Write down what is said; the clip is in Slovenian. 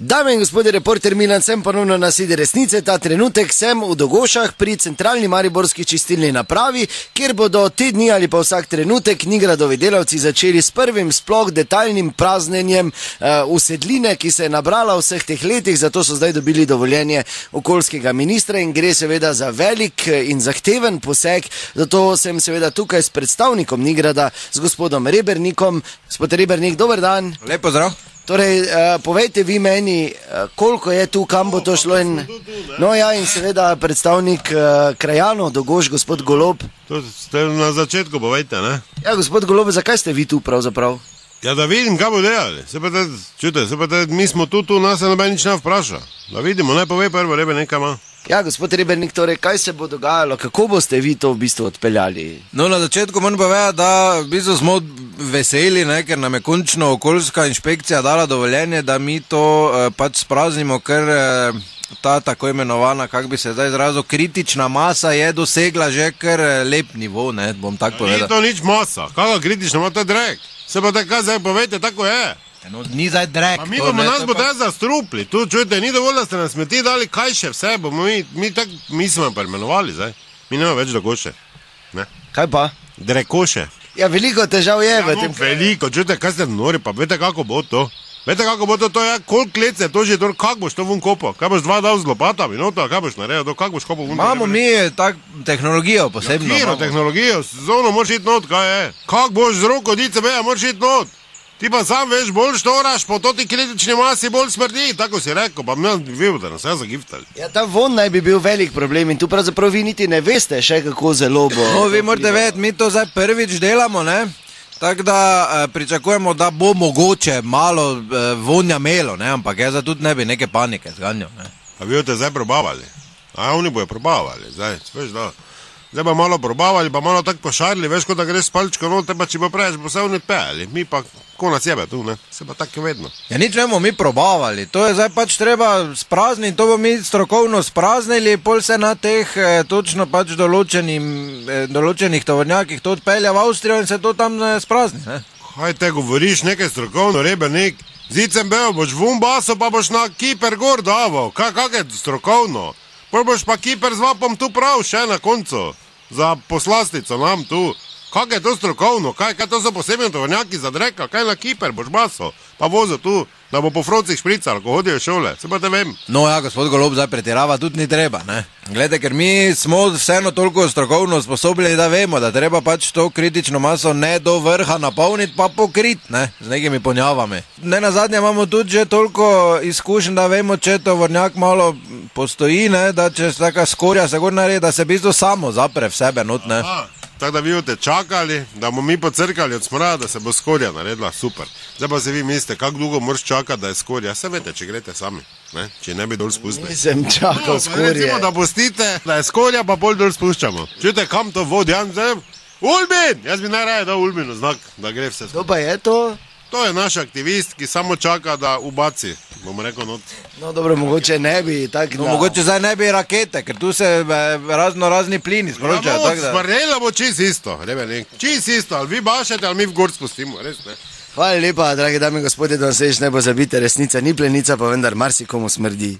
Dame in gospodje, reporter Milan sem ponovno na Sedi resnice. Ta trenutek sem v Dogošah pri centralni mariborski čistilni napravi, kjer bodo te dni ali pa vsak trenutek Nigradovi delavci začeli s prvim sploh detaljnim praznenjem usedline, ki se je nabrala v vseh teh letih, zato so zdaj dobili dovoljenje okoljskega ministra in gre seveda za velik in zahteven poseg. Zato sem seveda tukaj s predstavnikom Nigrada, s gospodom Rebernikom. Gospod Rebernik, dober dan. Lep pozdrav. Torej, povejte vi meni, koliko je tu, kam bo to šlo in... No ja, in seveda predstavnik krajanov Dogoš, gospod Golob. To ste na začetku povejte, ne? Ja, gospod Golob, zakaj ste vi tu pravzaprav? Ja, da vidim, kaj bo delali. Mi smo tu, nas se noben nič ne vpraša. Da vidimo, naj pove prvo, Rebernik ima. Ja, gospod Rebernik, torej, kaj se bo dogajalo, kako boste vi to v bistvu odpeljali? No, na začetku moram povedati, da v bistvu smo veseli, ne, ker nam je končno okoljska inšpekcija dala dovoljenje, da mi to pač spraznimo, ker ta tako imenovana, kak bi se zdaj izrazil, kritična masa je dosegla že kar lep nivo, ne, bom tako povedal. Ni to nič masa, kakva kritična, ima to drek. Se pa tako zdaj povejte, tako je. No, ni zdaj drek. Mi bomo nas bo zdaj zastrupli, tu čujte, ni dovolj, da ste nas smeti dali, kaj še vse bomo mi smo preimenovali zdaj. Mi nema več Dogoše. Kaj pa? Drekoše. Ja, veliko težav je v tem. Veliko, čujte, kaj ste nori, pa vete kako bo to? Vete kako bo to, ja, koliko let se to že, kak boš to vun kopal? Kaj boš dva dal z lopatami, no to, kaj boš naredil, kak boš kopal vun? Imamo mi tak tehnologijo posebno. Ja, tehnologijo, sezono moraš iti not, kaj je? Kak boš z roko dice beja, moraš iti not? Ti pa sam veš, bolj štoraš, po toti kritični masi bolj smrdi, tako si rekel, pa mi vemo, da nas je zagiftali. Ja, ta von naj bi bil velik problem in tu pravzaprav vi niti ne veste še, kako zelo bo. No, vi morate vedeti, mi to zdaj prvič delamo, ne? Tako da pričakujemo, da bo mogoče malo vonja imelo, ne? Ampak jaz tudi ne bi neke panike zganjal, ne? A vi boste zdaj probavali? A oni bojo probavali, zdaj, veš da. Zdaj pa malo probavali, pa malo tako pošarili, veš, kot da greš s palčko noter, pa če bo preveč, bo se oni pejali. Mi pa ko na sebe tu, ne? Se pa tako vedno. Ja, nič ne bomo mi probavali, to je zdaj pač treba sprazniti, to bomo mi strokovno spraznili, pol se na teh točno pač določenih tovornjakih to odpelja v Avstrijo in se to tam sprazni, ne? Kaj te govoriš, nekaj strokovno, Rebernik? Zicem bel, boš vun baso, pa boš na Kiper gor davo, kak je strokovno? Pol boš pa Kiper z vapom tu prav še na koncu, za poslastico nam tu. Kak je to strokovno, kaj to so posebni tovornjaki za dreka, kaj na Kiper boš baso, pa vozil tu, da bo po froncih šprical, ko hodijo v šole, se pa te vem. No ja, gospod Golob, zdaj pretirava tudi ni treba, ne? Glede, ker mi smo vseeno toliko strokovno sposobili, da vemo, da treba pač to kritično maso ne do vrha napolniti, pa pokriti, ne, z nekimi ponjavami. Ne nazadnje imamo tudi že toliko izkušenj, da vemo, če tovornjak malo postoji, ne, da če se taka skorja se gor naredi, da se v bistvu samo zapre v sebe not, ne. Tako da vi boste čakali, da bomo mi pocrkali od smrada, da se bo skorja naredila, super. Zdaj pa se vi mislite, kako dolgo moraš čakati, da je skorja, se vete, če greste sami, ne? Če ne bi dol spustili. Nisem čakal skorje. Recimo, da pustite, da je skorja, pa pol dol spuščamo. Čujte, kam to vodi, Ulbin! Jaz bi najraje dal Ulbinu znak, da gre vse skupaj. To pa je to? To je naš aktivist, ki samo čaka, da ubaci, bom rekel not. No dobro, mogoče ne bi tako. No, mogoče zdaj ne bi rakete, ker tu se razni plini sporočajo. Ja, no, smrnela bo čist isto, Rebernik, čist isto, ali vi bašete, ali mi v gor spustimo, res ne. Hvala lepa, dragi dame in gospodje, da nas več ne bo zabite, resnica ni plenica, pa vendar marsikomu smrdi.